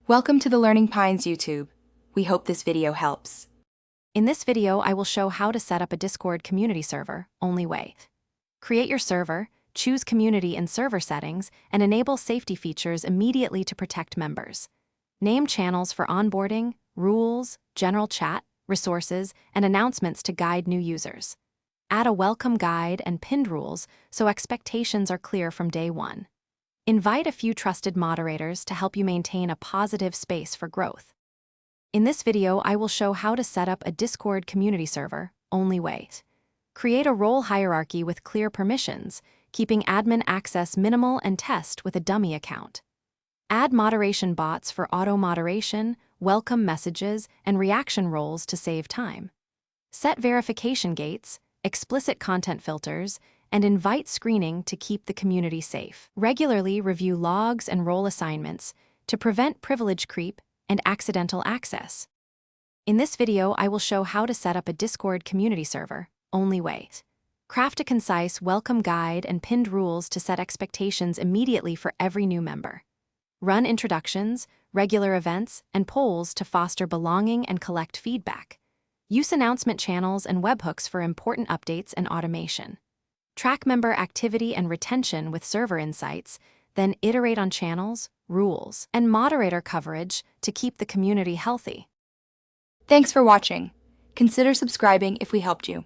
Welcome to the Learning Pines YouTube. We hope this video helps. In this video, I will show how to set up a Discord community server, only way. Create your server, choose community in server settings, and enable safety features immediately to protect members. Name channels for onboarding, rules, general chat, resources, and announcements to guide new users. Add a welcome guide and pinned rules so expectations are clear from day one. Invite a few trusted moderators to help you maintain a positive space for growth. In this video, I will show how to set up a Discord community server, only way. Create a role hierarchy with clear permissions, keeping admin access minimal and test with a dummy account. Add moderation bots for auto-moderation, welcome messages, and reaction roles to save time. Set verification gates, explicit content filters, and invite screening to keep the community safe. Regularly review logs and role assignments to prevent privilege creep and accidental access. In this video, I will show how to set up a Discord community server, only way. Craft a concise welcome guide and pinned rules to set expectations immediately for every new member. Run introductions, regular events, and polls to foster belonging and collect feedback. Use announcement channels and webhooks for important updates and automation. Track member activity and retention with server insights, then iterate on channels, rules, and moderator coverage to keep the community healthy. Thanks for watching. Consider subscribing if we helped you.